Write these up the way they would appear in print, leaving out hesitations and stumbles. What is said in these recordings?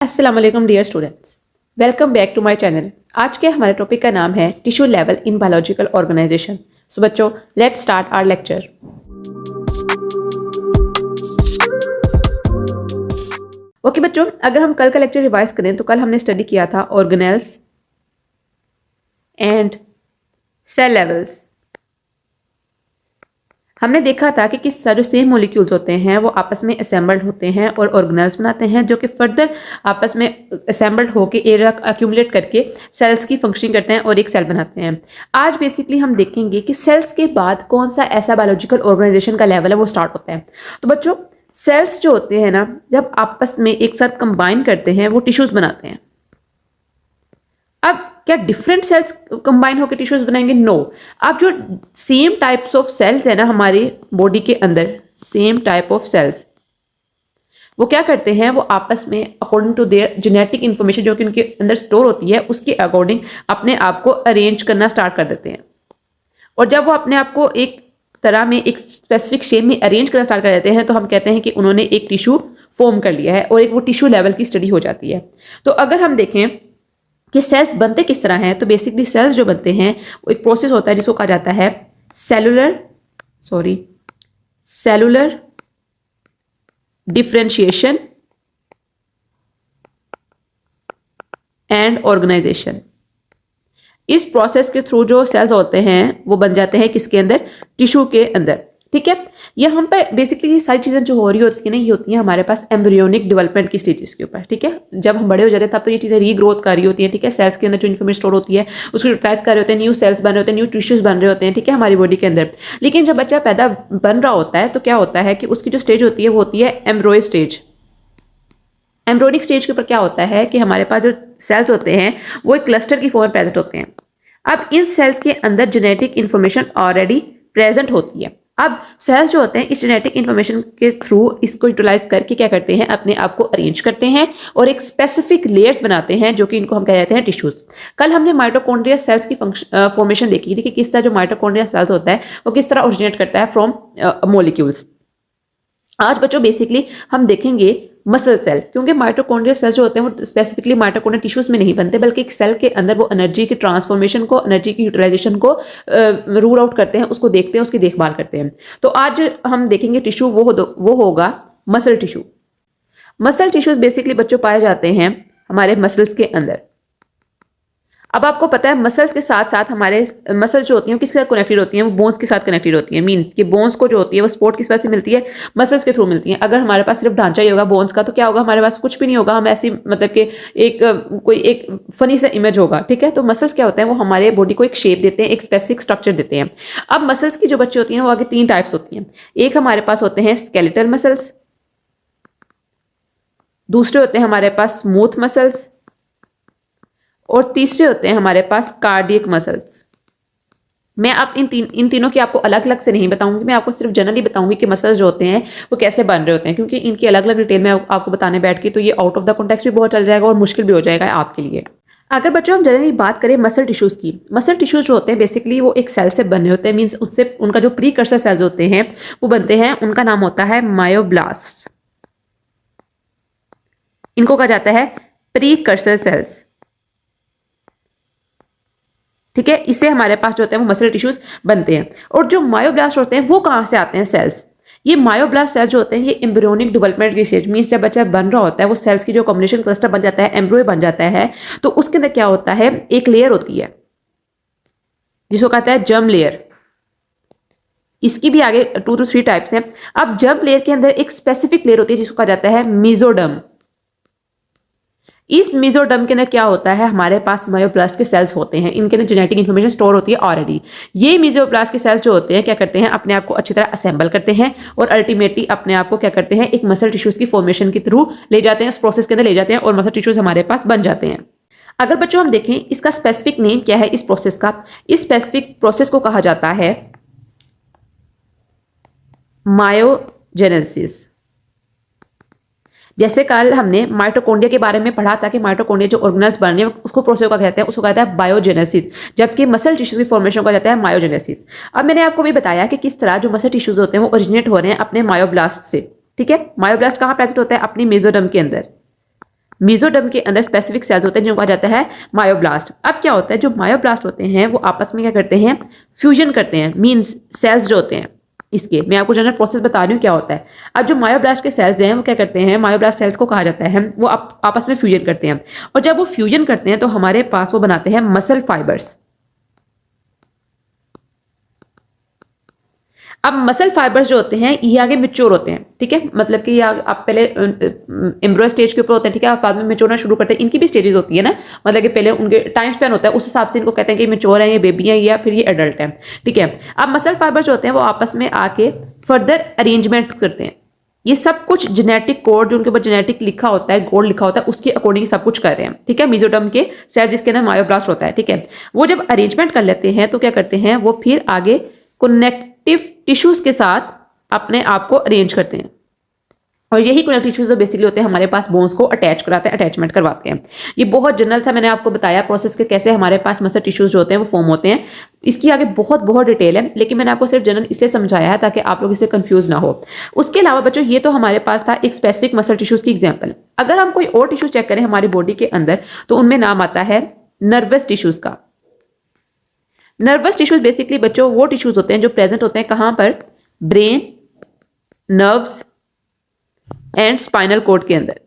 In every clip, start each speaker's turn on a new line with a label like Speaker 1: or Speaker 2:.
Speaker 1: अस्सलाम वालेकुम dear students, welcome back to my channel. आज के हमारे टॉपिक का नाम है tissue level in biological organisation. So बच्चों, let's start our lecture. Okay बच्चों, अगर हम कल का लेक्चर रिवाइज करें तो कल हमने स्टडी किया था ऑर्गेनेल्स एंड सेल लेवल्स। हमने देखा था कि किस तरह जो सेम मॉलिक्यूल्स होते हैं वो आपस में असेंबल्ड होते हैं और ऑर्गेनेल्स बनाते हैं, जो कि फर्दर आपस में असेंबल्ड होकर एरिया अक्यूमुलेट करके सेल्स की फंक्शनिंग करते हैं और एक सेल बनाते हैं। आज बेसिकली हम देखेंगे कि सेल्स के बाद कौन सा ऐसा बायोलॉजिकल ऑर्गेनाइजेशन का लेवल है वो स्टार्ट होता है। तो बच्चों, सेल्स जो होते हैं ना, जब आपस में एक साथ कंबाइन करते हैं वो टिश्यूज बनाते हैं। अब क्या डिफरेंट सेल्स कंबाइन होकर टिश्यूज बनाएंगे? नो। अब जो सेम टाइप्स ऑफ सेल्स है ना हमारे बॉडी के अंदर, सेम टाइप ऑफ सेल्स, वो क्या करते हैं, वो आपस में according to their genetic information जो कि उनके अंदर स्टोर होती है उसके अकॉर्डिंग अपने आप को अरेंज करना स्टार्ट कर देते हैं। और जब वो अपने आप को एक तरह में एक स्पेसिफिक शेप में अरेंज करना स्टार्ट कर देते हैं तो हम कहते हैं कि उन्होंने एक टिश्यू फॉर्म कर लिया है और एक वो टिश्यू लेवल की स्टडी हो जाती है। तो अगर हम देखें कि सेल्स बनते किस तरह हैं, तो बेसिकली सेल्स जो बनते हैं वो एक प्रोसेस होता है जिसको कहा जाता है सेलुलर डिफरेंशिएशन एंड ऑर्गेनाइजेशन। इस प्रोसेस के थ्रू जो सेल्स होते हैं वो बन जाते हैं किसके अंदर? टिश्यू के अंदर। ठीक है, ये हम पर बेसिकली ये सारी चीज़ें जो हो रही होती है ना, ये होती हैं हमारे पास एम्ब्रियोनिक डेवलपमेंट की स्टेजेस के ऊपर। ठीक है, जब हम बड़े हो जाते हैं तब तो ये चीज़ें रीग्रोथ कर रही होती हैं। ठीक है, सेल्स के अंदर जो इन्फॉर्मेशन स्टोर होती है उसको यूटिलाइज कर रहे होते हैं, न्यू सेल्स बन रहे होते हैं, न्यू टिश्यूज बन रहे होते हैं। ठीक है, हमारी बॉडी के अंदर। लेकिन जब बच्चा पैदा बन रहा होता है तो क्या होता है कि उसकी जो स्टेज होती है वो होती है एम्ब्रॉय स्टेज। एम्ब्रियोनिक स्टेज के ऊपर क्या होता है कि हमारे पास जो सेल्स होते हैं वो एक क्लस्टर की फॉर्म में प्रेजेंट होते हैं। अब इन सेल्स के अंदर जेनेटिक इंफॉर्मेशन ऑलरेडी प्रेजेंट होती है। अब सेल्स जो होते हैं इस जेनेटिक इंफॉर्मेशन के थ्रू इसको यूटिलाइज करके क्या करते हैं, अपने आप को अरेंज करते हैं और एक स्पेसिफिक लेयर्स बनाते हैं जो कि इनको हम कह जाते हैं टिश्यूज। कल हमने माइटोकॉन्ड्रिया सेल्स की फॉर्मेशन देखी थी कि किस तरह जो माइटोकॉन्ड्रिया सेल्स होता है वो किस तरह ओरिजिनेट करता है फ्रॉम मॉलिक्यूल्स। आज बच्चों बेसिकली हम देखेंगे मसल सेल, क्योंकि माइटोकॉन्ड्रियल सेल्स जो होते हैं वो स्पेसिफिकली माइटोकॉन्ड्रियल टिश्यूज में नहीं बनते, बल्कि एक सेल के अंदर वो एनर्जी की ट्रांसफॉर्मेशन को, एनर्जी की यूटिलाइजेशन को रूल आउट करते हैं, उसको देखते हैं, उसकी देखभाल करते हैं। तो आज हम देखेंगे टिश्यू वो होगा muscle tissue. Muscle tissues basically बच्चों पाए जाते हैं हमारे मसल्स के अंदर। अब आपको पता है मसल्स के साथ साथ हमारे मसल्स जो होती हैं किसके साथ कनेक्टेड होती हैं? वो बोन्स के साथ कनेक्टेड होती हैं। मीन्स कि बोन्स को जो होती है वो सपोर्ट किस वजह से मिलती है? मसल्स के थ्रू मिलती है। अगर हमारे पास सिर्फ ढांचा ही होगा बोन्स का तो क्या होगा? हमारे पास कुछ भी नहीं होगा। हम ऐसी मतलब कि कोई एक फनी सा इमेज होगा। ठीक है, तो मसल्स क्या होते हैं, वो हमारे बॉडी को एक शेप देते हैं, एक स्पेसिफिक स्ट्रक्चर देते हैं। अब मसल्स की जो बच्चे होती हैं वो आगे 3 टाइप्स होती हैं। एक हमारे पास होते हैं स्केलेटल मसल्स, दूसरे होते हैं हमारे पास स्मूथ मसल्स और तीसरे होते हैं हमारे पास कार्डियक मसल्स। मैं आप इन तीनों की आपको अलग अलग से नहीं बताऊंगी, मैं आपको सिर्फ जनरली बताऊंगी कि मसल्स जो होते हैं वो कैसे बन रहे होते हैं, क्योंकि इनकी अलग अलग डिटेल में आपको बताने बैठ के तो ये आउट ऑफ द कॉन्टेक्स्ट भी बहुत चल जाएगा और मुश्किल भी हो जाएगा आपके लिए। अगर बच्चों हम जनरली बात करें मसल टिश्यूज की, मसल टिश्यूज जो होते हैं बेसिकली वो एक सेल से बने होते हैं। मीन्स उससे उनका जो प्रीकर्सर सेल्स होते हैं वो बनते हैं, उनका नाम होता है मायोब्लास्ट। इनको कहा जाता है प्रीकर्सर सेल्स। ठीक है, इससे हमारे पास जो होते हैं वो मसल टिश्यूज बनते हैं। और जो मायोब्लास्ट होते हैं वो कहाँ से आते हैं? सेल्स। ये मायोब्लास्ट सेल्स जो होते हैं ये एम्ब्रियोनिक डेवलपमेंट की स्टेज, मीन्स जब बच्चा बन रहा होता है वो सेल्स की जो कॉम्बिनेशन क्लस्टर बन जाता है, एम्ब्रियो बन जाता है, तो उसके अंदर क्या होता है, एक लेयर होती है जिसको कहता है जर्म लेयर। इसकी भी आगे 2 to 3 टाइप्स हैं। अब जर्म लेयर के अंदर एक स्पेसिफिक लेयर होती है जिसको कहा जाता है मेसोडर्म। इस मेसोडर्म के अंदर क्या होता है, हमारे पास मायोब्लास्ट के सेल्स होते हैं, इनके अंदर जेनेटिक इंफॉर्मेशन स्टोर होती है ऑलरेडी। ये मेसोब्लास्ट के सेल्स जो होते हैं क्या करते हैं, अपने आप को अच्छी तरह असेंबल करते हैं और अल्टीमेटली अपने आप को क्या करते हैं, एक मसल टिश्यूज की फॉर्मेशन के थ्रू ले जाते हैं, उस प्रोसेस के अंदर ले जाते हैं और मसल टिश्यूज हमारे पास बन जाते हैं। अगर बच्चों हम देखें इसका स्पेसिफिक नेम क्या है इस प्रोसेस का, इस स्पेसिफिक प्रोसेस को कहा जाता है मायोजेनेसिस। जैसे कल हमने माइटोकॉन्ड्रिया के बारे में पढ़ा था कि माइटोकॉन्ड्रिया जो ऑर्गेनेल्स बन रहे हैं उसको प्रोसेस का कहते हैं, उसको कहता है बायोजेनेसिस, जबकि मसल टिश्यूज की फॉर्मेशन का जाता है मायोजेनेसिस। अब मैंने आपको भी बताया कि किस तरह जो मसल टिश्यूज होते हैं वो ओरिजिनेट हो रहे हैं अपने मायोब्लास्ट से। ठीक है, मायोब्लास्ट कहाँ प्रेजेंट होता है? अपनी मेसोडर्म के अंदर। मेसोडर्म के अंदर स्पेसिफिक सेल्स होते हैं जिनको कहा जाता है मायोब्लास्ट। अब क्या होता है, जो मायोब्लास्ट होते हैं वो आपस में क्या करते हैं, फ्यूजन करते हैं। मींस सेल्स जो होते हैं इसके, मैं आपको जनरल प्रोसेस बता रही हूँ क्या होता है। अब जो मायोब्लास्ट के सेल्स हैं वो क्या करते हैं, मायोब्लास्ट सेल्स को कहा जाता है, वो आपस में फ्यूजन करते हैं। और जब वो फ्यूजन करते हैं तो हमारे पास वो बनाते हैं मसल फाइबर्स। अब मसल फाइबर्स जो होते हैं ये आगे मेच्योर होते हैं, ठीक है, मतलब कि ये आप पहले एम्ब्रियो स्टेज के ऊपर होते हैं, ठीक है, आप बाद में मेच्योर होना शुरू करते हैं। इनकी भी स्टेजेस होती है ना, मतलब कि पहले उनके टाइम स्पेन होता है, उस हिसाब से इनको कहते हैं कि मेच्योर है, ये बेबी है या फिर ये एडल्ट है, ठीक है। अब मसल फाइबर्स जो होते हैं वो आपस में आके फर्दर अरेंजमेंट करते हैं। ये सब कुछ जेनेटिक कोड जो उनके ऊपर जेनेटिक लिखा होता है, कोड लिखा होता है, उसके अकॉर्डिंग सब कुछ कर रहे हैं, ठीक है। मेसोडर्म के सेल्स जिसके अंदर मायोब्लास्ट होता है, ठीक है, वो जब अरेंजमेंट कर लेते हैं तो क्या करते हैं, वो फिर आगे कनेक्टिव टिश्यूज के साथ अपने आप को अरेंज करते हैं। और यही कनेक्टिव टिश्यूज जो बेसिकली होते हैं हमारे पास बोन्स को अटैच कराते हैं, अटैचमेंट करवाते हैं। ये बहुत जनरल था, मैंने आपको बताया प्रोसेस के कैसे हमारे पास मसल टिश्यूज जो होते हैं वो फॉर्म होते हैं। इसकी आगे बहुत बहुत डिटेल है, लेकिन मैंने आपको सिर्फ जनरल इसलिए समझाया है ताकि आप लोग इससे कंफ्यूज ना हो। उसके अलावा बच्चों ये तो हमारे पास था एक स्पेसिफिक मसल टिश्यूज की एग्जाम्पल। अगर हम कोई और टिश्यूज चेक करें हमारी बॉडी के अंदर तो उनमें नाम आता है नर्वस टिश्यूज का। नर्वस टिश्यूज बेसिकली बच्चों वो टिश्यूज होते हैं जो प्रेजेंट होते हैं कहां पर, brain, nerves and spinal cord के अंदर।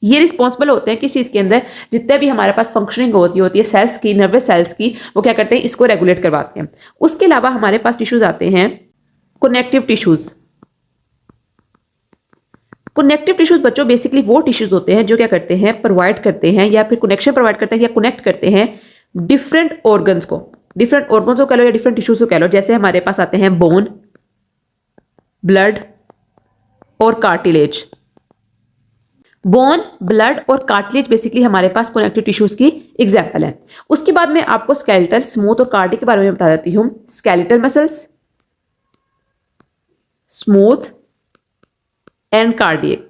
Speaker 1: ये रिस्पॉन्सिबल होते हैं किस चीज के अंदर, जितने भी हमारे पास फंक्शनिंग होती है सेल्स की, नर्वस सेल्स की, वो क्या करते हैं, इसको रेगुलेट करवाते हैं। उसके अलावा हमारे पास टिश्यूज आते हैं कनेक्टिव टिश्यूज। कनेक्टिव टिश्यूज बच्चों बेसिकली वो टिश्यूज होते हैं जो क्या करते हैं, प्रोवाइड करते हैं या फिर कनेक्शन प्रोवाइड करते हैं या कनेक्ट करते हैं डिफरेंट ऑर्गन्स को, डिफरेंट ऑर्गन्स को कह लो या डिफरेंट टिश्यूज को कह लो। जैसे हमारे पास आते हैं बोन, ब्लड और कार्टिलेज। बोन, ब्लड और कार्टिलेज बेसिकली हमारे पास कनेक्टिव टिश्यूज की एग्जांपल है। उसके बाद मैं आपको स्केलेटल, स्मूथ और कार्डियक के बारे में बता देती हूं। Skeletal muscles, smooth and cardiac,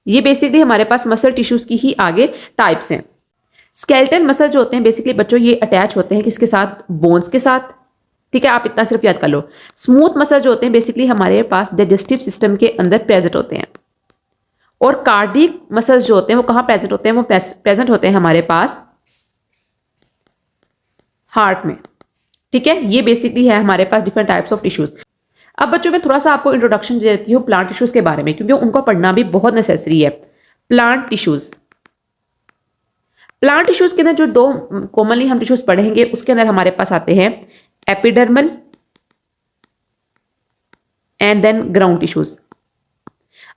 Speaker 1: ये बेसिकली हमारे पास मसल टिश्यूज की ही आगे टाइप्स हैं। स्केलेटल मसल जो होते हैं बेसिकली बच्चों ये अटैच होते हैं किसके साथ, बोन्स के साथ, ठीक है, आप इतना सिर्फ याद कर लो। स्मूथ मसल जो होते हैं बेसिकली हमारे पास डाइजेस्टिव सिस्टम के अंदर प्रेजेंट होते हैं। और कार्डियक मसल्स जो होते हैं वो कहां प्रेजेंट होते हैं, वो प्रेजेंट होते हैं हमारे पास हार्ट में, ठीक है। ये बेसिकली है हमारे पास डिफरेंट टाइप्स ऑफ टिश्यूज। अब बच्चों में थोड़ा सा आपको इंट्रोडक्शन दे देती हूँ प्लांट टिश्यूज के बारे में, क्योंकि उनको पढ़ना भी बहुत नेसेसरी है। प्लांट टिश्यूज, प्लांट टिश्यूज के अंदर जो दो कॉमनली हम टिश्यूज पढ़ेंगे उसके अंदर हमारे पास आते हैं epidermal and then ground tissues.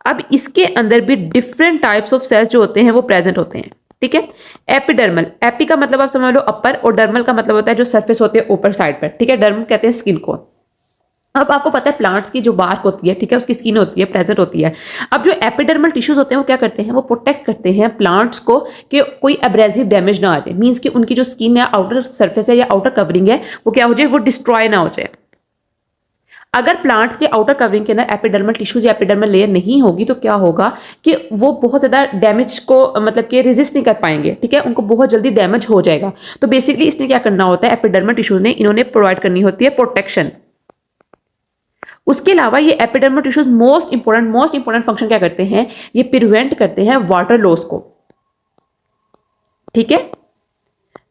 Speaker 1: अब इसके अंदर भी डिफरेंट टाइप्स ऑफ सेल्स जो होते हैं वो प्रेजेंट होते हैं, ठीक है। एपिडर्मल, एपी का मतलब आप समझ लो अपर, और डर्मल का मतलब होता है जो सरफेस होते हैं ऊपर साइड पर, ठीक है। डर्म कहते हैं स्किन को। अब आपको पता है प्लांट्स की जो बार्क होती है, ठीक है, उसकी स्किन होती है, प्रेजेंट होती है। अब जो एपिडर्मल टिश्यूज होते हैं वो क्या करते हैं, वो प्रोटेक्ट करते हैं प्लांट्स को कि कोई एब्रेसिव डैमेज ना आ जाए। मींस कि उनकी जो स्किन है, आउटर सरफेस है या आउटर कवरिंग है, वो क्या हो जाए, वो डिस्ट्रॉय ना हो जाए। अगर प्लांट्स के आउटर कवरिंग के अंदर एपिडर्मल टिश्यूज या एपिडर्मल लेयर नहीं होगी तो क्या होगा कि वो बहुत ज्यादा डैमेज को मतलब कि रेजिस्ट नहीं कर पाएंगे, ठीक है, उनको बहुत जल्दी डैमेज हो जाएगा। तो बेसिकली इसने क्या करना होता है, एपिडर्मल टिश्यूज ने इन्होंने प्रोवाइड करनी होती है प्रोटेक्शन। उसके अलावा ये epidermal tissues most important function क्या करते हैं, ये प्रिवेंट करते हैं वाटर लॉस को, ठीक है।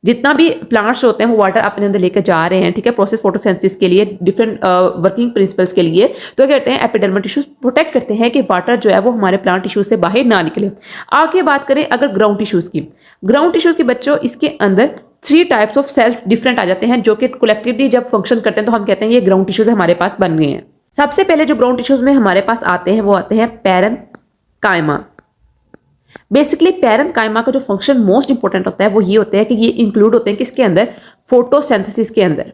Speaker 1: जितना भी प्लांट्स होते हैं वो वाटर अपने अंदर लेकर जा रहे हैं, ठीक है, प्रोसेस फोटोसिंथेसिस के लिए, डिफरेंट वर्किंग प्रिंसिपल्स के लिए, तो क्या कहते हैं एपिडर्मल टिश्यूज प्रोटेक्ट करते हैं कि वाटर जो है वो हमारे प्लांट टिश्यूज से बाहर ना निकले। आगे बात करें अगर ग्राउंड टिश्यूज की, ग्राउंड टिश्यूज के बच्चों इसके अंदर 3 टाइप्स ऑफ सेल्स डिफरेंट आ जाते हैं जो कि कलेक्टिवली जब फंक्शन करते हैं तो हम कहते हैं ये ग्राउंड टिश्यूज हमारे पास बन गए हैं। सबसे पहले जो ग्राउंड टिश्यूज में हमारे पास आते हैं वो आते हैं पैरेन्काइमा। बेसिकली पैरेन्काइमा का जो फंक्शन मोस्ट इंपोर्टेंट होता है वो ये होता है कि ये इंक्लूड होते हैं किसके अंदर, फोटोसिंथेसिस के अंदर,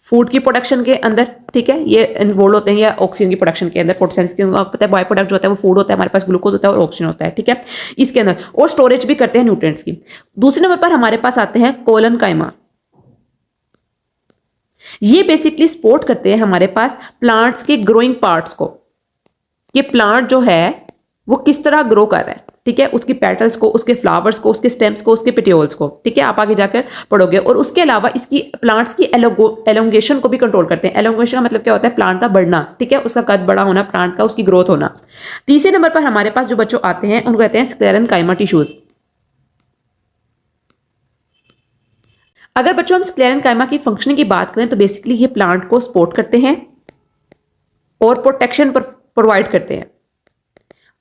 Speaker 1: फूड की प्रोडक्शन के अंदर, ठीक है, ये इन्वॉल्व होते हैं या ऑक्सीजन की प्रोडक्शन के अंदर। फोटोसिंथेसिस के आपको पता है बाय प्रोडक्ट जो होता है वो फूड होता है, हमारे पास ग्लूकोज होता है और ऑक्सीजन होता है, ठीक है, इसके अंदर, और स्टोरेज भी करते हैं न्यूट्रिएंट्स की। दूसरे नंबर पर हमारे पास आते हैं कोलनकाइमा। ये बेसिकली सपोर्ट करते हैं हमारे पास प्लांट्स के ग्रोइंग पार्ट्स को, ये प्लांट जो है वो किस तरह ग्रो कर रहा है, ठीक है, उसकी पेटल्स को, उसके फ्लावर्स को, उसके स्टेम्स को, उसके पेटियोल्स को, ठीक है, आप आगे जाकर पढ़ोगे। और उसके अलावा इसकी प्लांट्स की एलोंगेशन को भी कंट्रोल करते हैं। एलोंगेशन का मतलब क्या होता है? प्लांट का बढ़ना, ठीक है, उसका कद बड़ा होना, प्लांट का उसकी ग्रोथ होना। तीसरे नंबर पर हमारे पास जो बच्चों आते हैं उनको कहते हैं स्क्लेरेनकाइमा टिश्यूज। अगर बच्चों हम स्क्लेरेनकाइमा की फंक्शनिंग की बात करें तो बेसिकली ये प्लांट को सपोर्ट करते हैं और प्रोटेक्शन प्रोवाइड करते हैं।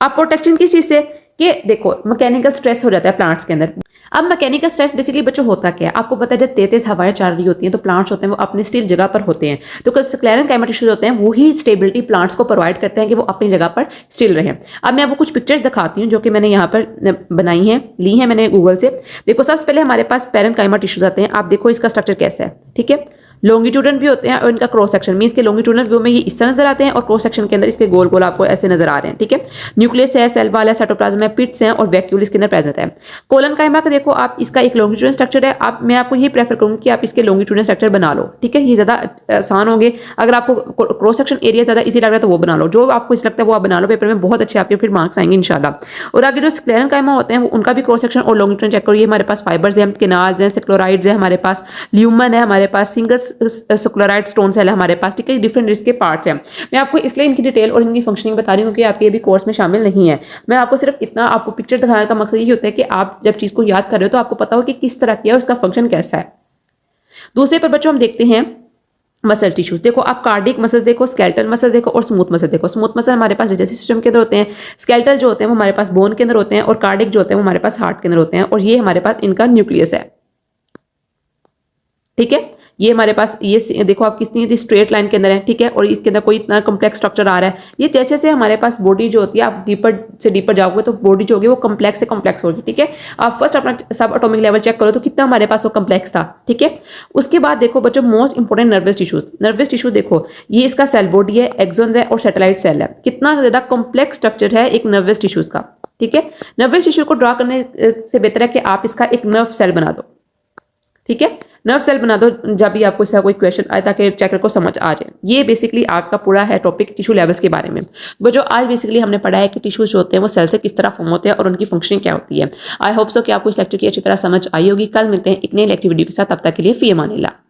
Speaker 1: अब प्रोटेक्शन किस चीज से? कि देखो मैकेनिकल स्ट्रेस हो जाता है प्लांट्स के अंदर। अब मैकेनिकल स्ट्रेस बेसिकली बच्चों होता क्या है? आपको पता है जब तेज हवाएं चल रही होती हैं तो प्लांट्स होते हैं वो अपनी स्टिल जगह पर होते हैं। तो स्क्लेरेनकाइमा टिश्यूज होते हैं वही स्टेबिलिटी प्लांट्स को प्रोवाइड करते हैं कि वो अपनी जगह पर स्टिल रहें। अब मैं आपको कुछ पिक्चर्स दिखाती हूँ जो कि मैंने यहाँ पर बनाई हैं, ली हैं मैंने गूगल से। देखो सबसे पहले हमारे पास पैरेनकाइमा टिश्यूज आते हैं। आप देखो इसका स्ट्रक्चर कैसा है, ठीक है, लॉन्गिट्यूडन भी होते हैं और इनका क्रॉस सेक्शन मींस के लॉन्गिट्यूडनल व्यू में ये इस तरह नजर आते हैं और क्रॉस सेक्शन के अंदर इसके गोल गोल आपको ऐसे नजर आ रहे हैं, ठीक है। न्यूक्लियस है, सेल वॉल है, साइटोप्लाज्म है, पिट्स हैं और वैक्यूल इसके अंदर प्रेजेंट है। कोलनकाइमा का देखो आप, इसका एक लॉन्गिट्यूडनल स्ट्रक्चर है। आप मैं आपको यही प्रेफर करूंगी कि आप इसके लॉन्गिट्यूडनल स्ट्रक्चर बना लो, ठीक है, ये ज्यादा आसान होंगे। अगर आपको क्रॉस सेक्शन एरिया ज्यादा इजी लग रहा है तो वो बना लो, जो आपको इस लगता है वो आप बना लो, पेपर में बहुत अच्छे आपके फिर मार्क्स आएंगे इंशाल्लाह। और आगे जो स्क्लेरेनकाइमा होते हैं उनका भी क्रॉस सेक्शन और लॉन्गिट्यूडनल चेक करो। ये हमारे पास फाइबर्स हैं, केनाल्स हैं, सेक्लोराइड्स हैं, हमारे पास ल्यूमन है, हमारे पास सिंगल सेक्लोराइड स्टोन सेल है हमारे पास, ठीक है, डिफरेंट इसके पार्ट्स हैं। मैं आपको इसलिए इनकी डिटेल और इनकी फंक्शनिंग बता रही हूँ कि आपके भी कोर्स में शामिल नहीं है। मैं आपको सिर्फ इतना आपको पिक्चर दिखाने का मकसद यही होता है कि आप जब चीज को याद कर रहे हो तो आपको पता हो कि किस तरह किया और उसका फंक्शन कैसा है। दूसरे पर बच्चों हम देखते हैं मसल टिश्यूज। देखो आप कार्डिक मसल्स देखो, स्केलेटल मसल्स देखो और स्मूथ मसल देखो। स्मूथ मसल हमारे पास डाइजेस्टिव सिस्टम के अंदर होते हैं, स्केलेटल जो होते हैं वो हमारे पास बोन के अंदर होते हैं और कार्डिक जो होते हैं वो हमारे पास हार्ट के अंदर होते हैं और ये हमारे पास इनका न्यूक्लियस है, ठीक है। ये हमारे पास ये देखो आप कितनी स्ट्रेट लाइन के अंदर है, ठीक है, और इसके अंदर कोई इतना कॉम्प्लेक्स स्ट्रक्चर आ रहा है। ये जैसे जैसे हमारे पास बॉडी जो होती है आप डीपर से डीपर जाओगे तो बॉडी जो होगी वो कॉम्प्लेक्स से कॉम्प्लेक्स होगी, ठीक है। आप फर्स्ट अपना सब एटॉमिक लेवल चेक करो तो कितना हमारे पास वो कॉम्प्लेक्स था, ठीक है। उसके बाद देखो बच्चों most important nervous tissues. Nervous tissue देखो ये इसका सेल बॉडी है, एक्सॉन्स है और सैटेलाइट सेल है। कितना ज्यादा कॉम्प्लेक्स स्ट्रक्चर है एक नर्वस टिश्यूज का, ठीक है। नर्वस टिश्यू को ड्रा करने से बेहतर है कि आप इसका एक नर्व सेल बना दो, ठीक है, नर्व सेल बना दो जब भी आपको इसका कोई क्वेश्चन आए ताकि चेकर को समझ आ जाए। ये बेसिकली आपका पूरा है टॉपिक टिश्यू लेवल्स के बारे में। वो जो आज बेसिकली हमने पढ़ा है कि टिश्यूज जो होते हैं वो सेल से किस तरह फॉर्म होते हैं और उनकी फंक्शनिंग क्या होती है। आई होप सो कि आपको इस लेक्चर की अच्छी तरह समझ आई होगी। कल मिलते हैं एक नई लेक्चर वीडियो के साथ, तब तक के लिए फी अमानिल्लाह।